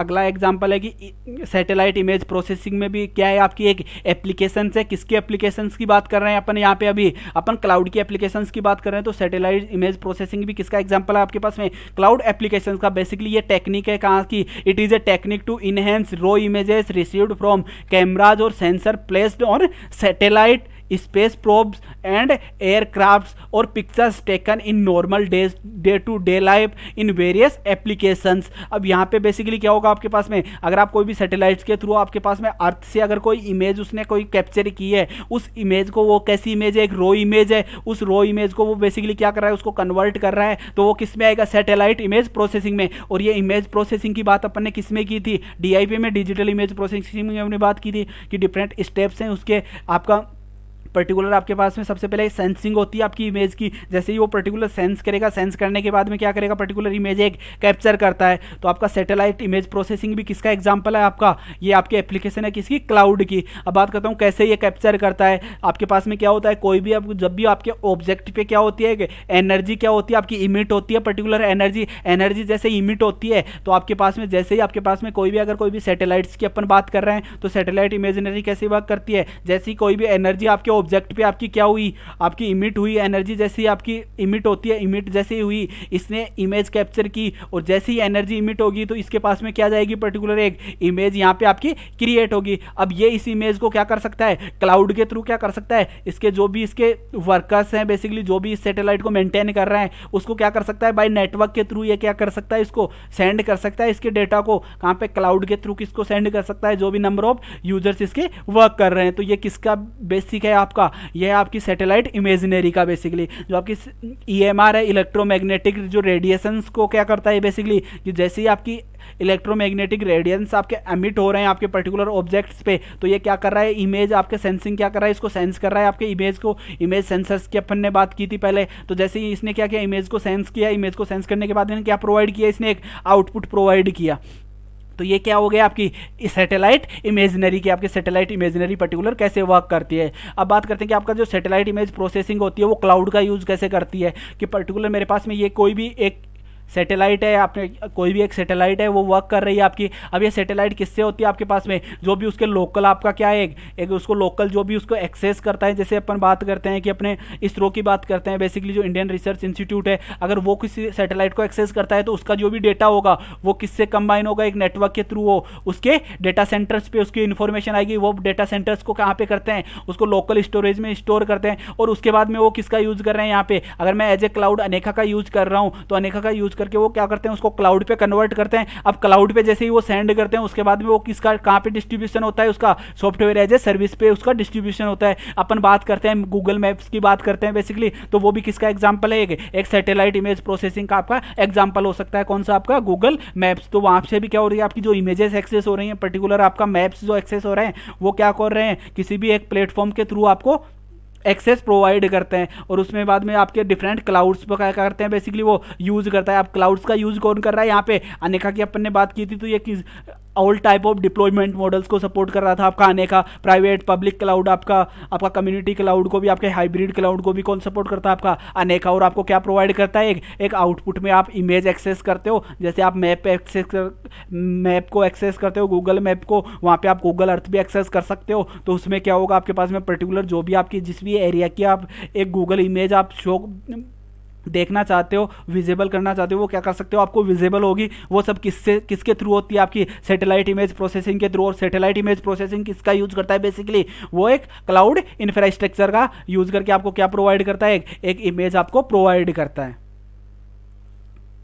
अगला एग्जांपल है कि सैटेलाइट इमेज प्रोसेसिंग में भी क्या है, आपकी एक एप्लीकेशंस है। किसके एप्लीकेशंस की बात कर रहे हैं अपन यहाँ पे, अभी अपन क्लाउड की एप्लीकेशंस की बात कर रहे हैं। तो सैटेलाइट इमेज प्रोसेसिंग भी किसका एग्जांपल है आपके पास में, क्लाउड एप्लीकेशंस का। बेसिकली ये टेक्निक है कहाँ की, it is a technique to enhance raw images received from cameras और sensor placed on satellite, space probes and aircrafts और pictures taken in normal day to day life in various applications. अब यहाँ पे basically क्या होगा आपके पास में, अगर आप कोई भी सैटेलाइट्स के थ्रू आपके पास में अर्थ से अगर कोई इमेज उसने कोई कैप्चर की है, उस इमेज को, वो कैसी इमेज है, एक रो इमेज है, उस रो इमेज को वो बेसिकली क्या कर रहा है, उसको कन्वर्ट कर रहा है, तो वो किस में आएगा, सैटेलाइट इमेज प्रोसेसिंग में। और ये इमेज प्रोसेसिंग की बात अपन ने किस में की थी, DIP में, डिजिटल इमेज प्रोसेसिंग में हमने बात की थी कि डिफरेंट स्टेप्स हैं उसके। आपका पर्टिकुलर आपके पास में सबसे पहले सेंसिंग होती है आपकी इमेज की। जैसे ही वो पर्टिकुलर सेंस करेगा, सेंस करने के बाद में क्या करेगा, पर्टिकुलर इमेज एक कैप्चर करता है। तो आपका सैटेलाइट इमेज प्रोसेसिंग भी किसका एग्जांपल है आपका, ये आपकी एप्लीकेशन है किसकी, क्लाउड की। अब बात करता हूँ कैसे ये कैप्चर करता है। आपके पास में क्या होता है, कोई भी अब जब भी आपके ऑब्जेक्ट पे क्या होती है, एनर्जी क्या होती है आपकी, इमिट होती है पर्टिकुलर एनर्जी जैसे इमिट होती है। तो आपके पास में जैसे ही आपके पास में कोई भी सैटेलाइट्स की अपन बात कर रहे हैं, तो सैटेलाइट इमेजिनरी कैसे वर्क करती है, जैसी कोई भी एनर्जी आपके ऑब्जेक्ट पे आपकी क्या हुई, आपकी इमिट हुई एनर्जी, जैसी आपकी इमिट होती है, इमिट जैसे ही हुई, इसने इमेज कैप्चर की, और जैसी ही एनर्जी इमिट होगी तो इसके पास में क्या जाएगी, पर्टिकुलर एक इमेज यहाँ पे आपकी क्रिएट होगी। अब ये इस इमेज को क्या कर सकता है, क्लाउड के थ्रू क्या कर सकता है, इसके जो भी इसके वर्कर्स हैं, बेसिकली जो भी इस सैटेलाइट को मेंटेन कर रहे हैं, उसको क्या कर सकता है, बाय नेटवर्क के थ्रू ये क्या कर सकता है, इसको सेंड कर सकता है, इसके डेटा को कहाँ पे, क्लाउड के थ्रू किसको सेंड कर सकता है, जो भी नंबर ऑफ यूजर्स इसके वर्क कर रहे हैं। तो ये किसका बेसिक है आपका, यह आपकी सैटेलाइट इमेजिनरी का बेसिकली जो आपकी EMR है, इलेक्ट्रोमैग्नेटिक जो रेडिएशंस को क्या करता है बेसिकली, कि जैसे ही आपकी इलेक्ट्रोमैग्नेटिक रेडियंस आपके एमिट हो रहे हैं आपके पर्टिकुलर ऑब्जेक्ट्स पे, तो ये क्या कर रहा है, इमेज आपके सेंसिंग क्या कर रहा है, इसको सेंस कर रहा है आपके इमेज को। इमेज सेंसर्स की अपन ने बात की थी पहले। तो जैसे ही इसने क्या किया, इमेज को सेंस किया, इमेज को सेंस करने के बाद इन्हें क्या प्रोवाइड किया, इसने एक आउटपुट प्रोवाइड किया। तो ये क्या हो गया आपकी सैटेलाइट इमेजिनरी की, आपकी सैटेलाइट इमेजिनरी पर्टिकुलर कैसे वर्क करती है। अब बात करते हैं कि आपका जो सैटेलाइट इमेज प्रोसेसिंग होती है वो क्लाउड का यूज कैसे करती है, कि पर्टिकुलर मेरे पास में ये कोई भी एक सैटेलाइट है, आपने कोई भी एक सैटेलाइट है वो वर्क कर रही है आपकी। अब ये सैटेलाइट किससे होती है आपके पास में, जो भी उसके लोकल आपका क्या है, एक उसको लोकल जो भी उसको एक्सेस करता है। जैसे अपन बात करते हैं कि अपने इसरो की बात करते हैं, बेसिकली जो इंडियन रिसर्च इंस्टीट्यूट है, अगर वो किसी सैटेलाइट को एक्सेस करता है तो उसका जो भी डेटा होगा वो किससे कंबाइन होगा, एक नेटवर्क के थ्रू वो उसके डेटा सेंटर्स पे उसकी इन्फॉर्मेशन आएगी। वो डेटा सेंटर्स को कहाँ पे करते हैं, उसको लोकल स्टोरेज में स्टोर करते हैं, और उसके बाद में वो किसका यूज कर रहे हैं यहाँ पे, अगर मैं एज ए क्लाउड अनेका का यूज कर रहा हूँ, तो अनेका का यूज करके वो क्या करते हैं, उसको क्लाउड पे कन्वर्ट करते हैं। अब क्लाउड पे जैसे ही वो सेंड करते हैं, उसके बाद में वो किसका कहाँ पे डिस्ट्रीब्यूशन होता है, उसका सॉफ्टवेयर एज ए सर्विस पे उसका डिस्ट्रीब्यूशन होता है। अपन बात करते हैं गूगल मैप्स की बात करते हैं बेसिकली, तो वो भी किसका एग्जांपल है, एक सैटेलाइट इमेज प्रोसेसिंग का आपका एग्जांपल हो सकता है। कौन सा, आपका गूगल मैप्स। तो वहां से भी क्या हो रही है, आपकी जो इमेजेस एक्सेस हो रही हैं, पर्टिकुलर आपका मैप्स जो एक्सेस हो रहे हैं, वो क्या कर रहे हैं, किसी भी एक प्लेटफॉर्म के थ्रू आपको एक्सेस प्रोवाइड करते हैं, और उसमें बाद में आपके डिफरेंट क्लाउड्स पर क्या करते हैं, बेसिकली वो यूज करता है। अब क्लाउड्स का यूज कौन कर रहा है, यहाँ पे अनेका की अपन ने बात की थी, तो ये किस all type of deployment models को सपोर्ट कर रहा था आपका अनेका। प्राइवेट पब्लिक क्लाउड आपका कम्युनिटी क्लाउड को भी, आपके हाइब्रिड क्लाउड को भी कौन सपोर्ट करता है, आपका अनेका। और आपको क्या प्रोवाइड करता है, एक आउटपुट में आप इमेज एक्सेस करते हो। जैसे आप मैप को एक्सेस करते हो, गूगल मैप को, वहाँ पे आप गूगल अर्थ भी एक्सेस कर सकते हो। तो उसमें क्या होगा, आपके पास में पर्टिकुलर जो भी आपकी जिस भी एरिया की आप एक गूगल इमेज आप शो देखना चाहते हो, विजिबल करना चाहते हो, वो क्या कर सकते हो, आपको विजिबल होगी। वो सब किसके थ्रू होती है, आपकी सैटेलाइट इमेज प्रोसेसिंग के थ्रू। और सैटेलाइट इमेज प्रोसेसिंग किसका यूज करता है, बेसिकली वो एक क्लाउड इंफ्रास्ट्रक्चर का यूज करके आपको क्या प्रोवाइड करता है, एक इमेज आपको प्रोवाइड करता है।